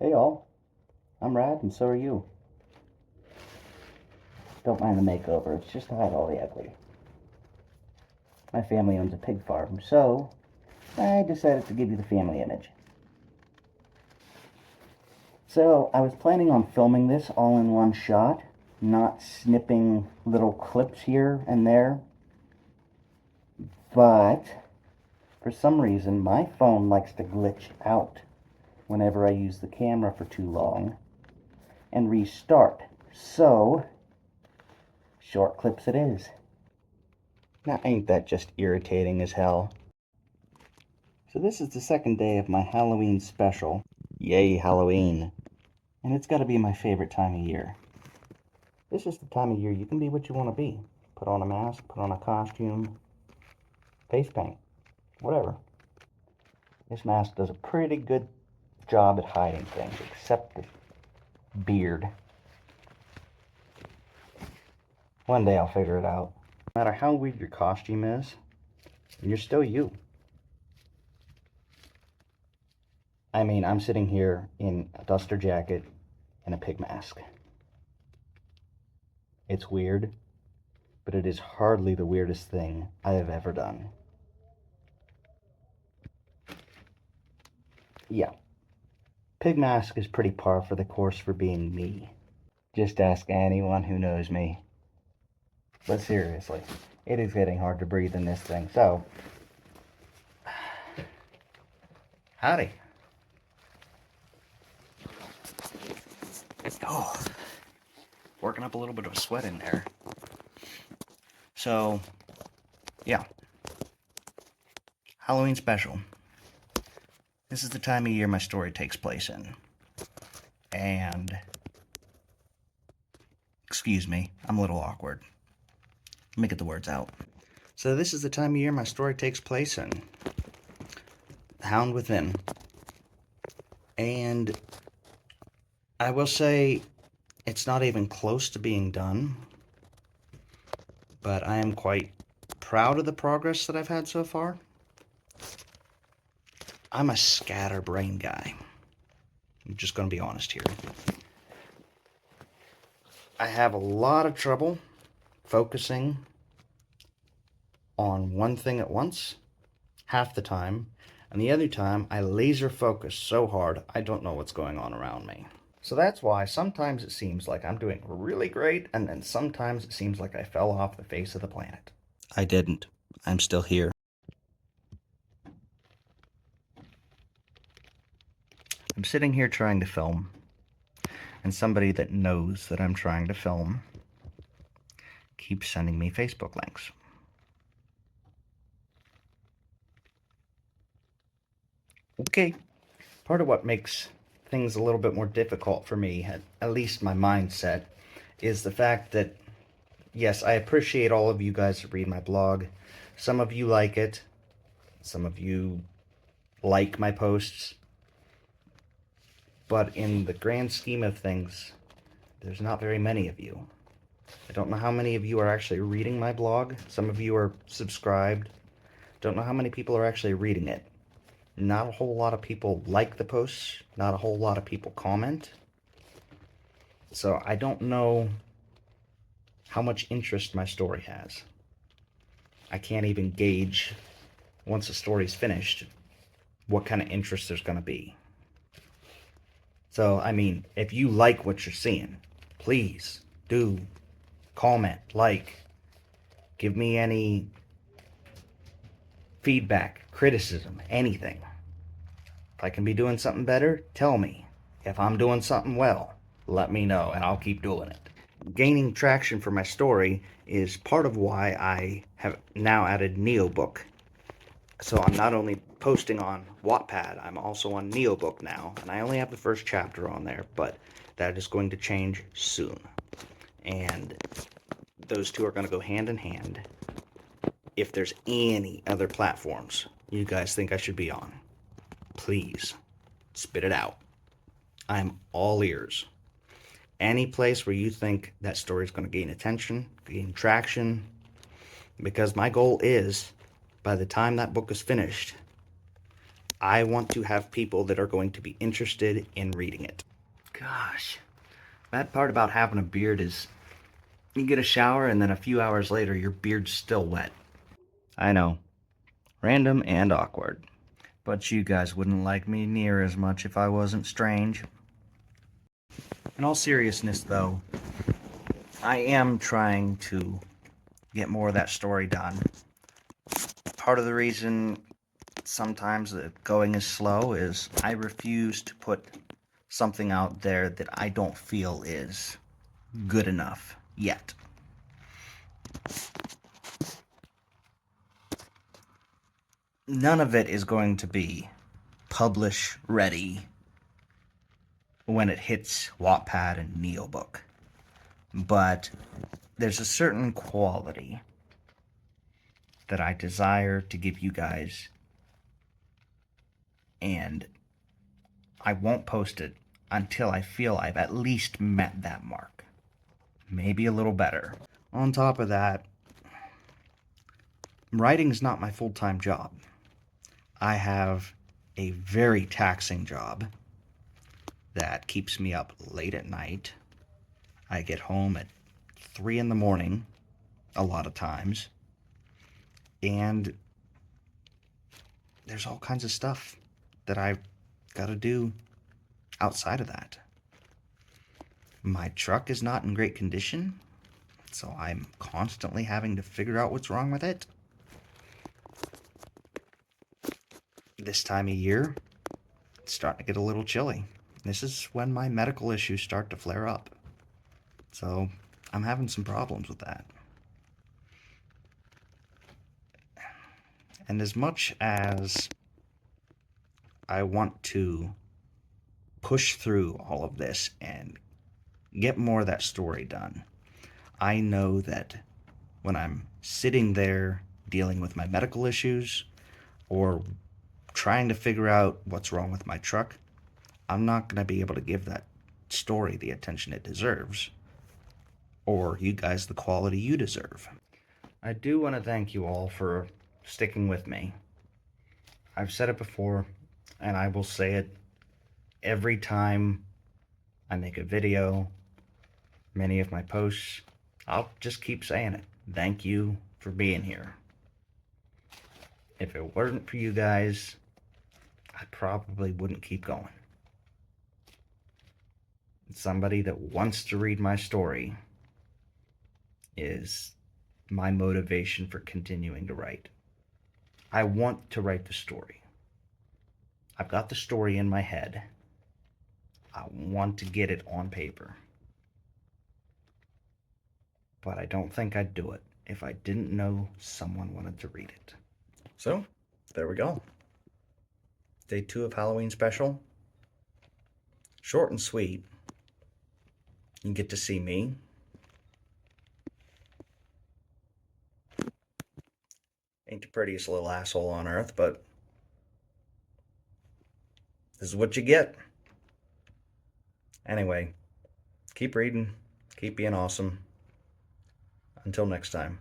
Hey all, I'm Rad and so are you. Don't mind the makeover, it's just to hide all the ugly. My family owns a pig farm, so I decided to give you the family image. So I was planning on filming this all in one shot, not snipping little clips here and there, but for some reason my phone likes to glitch out whenever I use the camera for too long and restart. So, short clips it is. Now ain't that just irritating as hell? So this is the second day of my Halloween special. Yay, Halloween. And it's gotta be my favorite time of year. This is the time of year you can be what you want to be. Put on a mask, put on a costume, face paint, whatever. This mask does a pretty good job at hiding things, except the beard. One day I'll figure it out. No matter how weird your costume is, you're still you. I mean, I'm sitting here in a duster jacket and a pig mask. It's weird, but it is hardly the weirdest thing I have ever done. Yeah, pig mask is pretty par for the course for being me. Just ask anyone who knows me. But seriously, it is getting hard to breathe in this thing, so... Howdy. Oh, working up a little bit of a sweat in there. So, yeah. Halloween special. This is the time of year my story takes place in. And... excuse me, I'm a little awkward. Let me get the words out. So this is the time of year my story takes place in. The Hound Within. And I will say it's not even close to being done, but I am quite proud of the progress that I've had so far. I'm a scatterbrain guy. I'm just going to be honest here. I have a lot of trouble focusing on one thing at once, half the time, and the other time I laser focus so hard I don't know what's going on around me. So that's why sometimes it seems like I'm doing really great, and then sometimes it seems like I fell off the face of the planet. I didn't. I'm still here. I'm sitting here trying to film, and somebody that knows that I'm trying to film keeps sending me Facebook links. Okay, part of what makes things a little bit more difficult for me, at least my mindset, is the fact that, yes, I appreciate all of you guys that read my blog. Some of you like it. Some of you like my posts. But in the grand scheme of things, there's not very many of you. I don't know how many of you are actually reading my blog. Some of you are subscribed. Don't know how many people are actually reading it. Not a whole lot of people like the posts. Not a whole lot of people comment. So I don't know how much interest my story has. I can't even gauge, once the story's finished, what kind of interest there's going to be. So, I mean, if you like what you're seeing, please do comment, like, give me any feedback, criticism, anything. If I can be doing something better, tell me. If I'm doing something well, let me know, and I'll keep doing it. Gaining traction for my story is part of why I have now added Neobook. So I'm not only posting on Wattpad, I'm also on Neobook now, and I only have the first chapter on there, but that is going to change soon. And those two are going to go hand in hand. If there's any other platforms you guys think I should be on, please spit it out. I'm all ears. Any place where you think that story is going to gain attention, gain traction, because my goal is, by the time that book is finished, I want to have people that are going to be interested in reading it. Gosh, bad part about having a beard is you get a shower and then a few hours later your beard's still wet. I know, random and awkward. But you guys wouldn't like me near as much if I wasn't strange. In all seriousness, though, I am trying to get more of that story done. Part of the reason sometimes that going is slow is I refuse to put something out there that I don't feel is good enough yet. None of it is going to be publish ready when it hits Wattpad and Neobook. But there's a certain quality that I desire to give you guys, and I won't post it until I feel I've at least met that mark. Maybe a little better. On top of that, writing's not my full-time job. I have a very taxing job that keeps me up late at night. I get home at 3 in the morning a lot of times, and there's all kinds of stuff that I've got to do outside of that. My truck is not in great condition, so I'm constantly having to figure out what's wrong with it. This time of year, it's starting to get a little chilly. This is when my medical issues start to flare up. So I'm having some problems with that. And as much as I want to push through all of this and get more of that story done, I know that when I'm sitting there dealing with my medical issues or trying to figure out what's wrong with my truck, I'm not going to be able to give that story the attention it deserves, or you guys the quality you deserve. I do want to thank you all for sticking with me. I've said it before, and I will say it every time I make a video, many of my posts. I'll just keep saying it. Thank you for being here. If it weren't for you guys, I probably wouldn't keep going. Somebody that wants to read my story is my motivation for continuing to write. I want to write the story. I've got the story in my head. I want to get it on paper. But I don't think I'd do it if I didn't know someone wanted to read it. So, there we go. Day 2 of Halloween special. Short and sweet. You get to see me. Ain't the prettiest little asshole on earth, but this is what you get. Anyway, keep reading, keep being awesome. Until next time.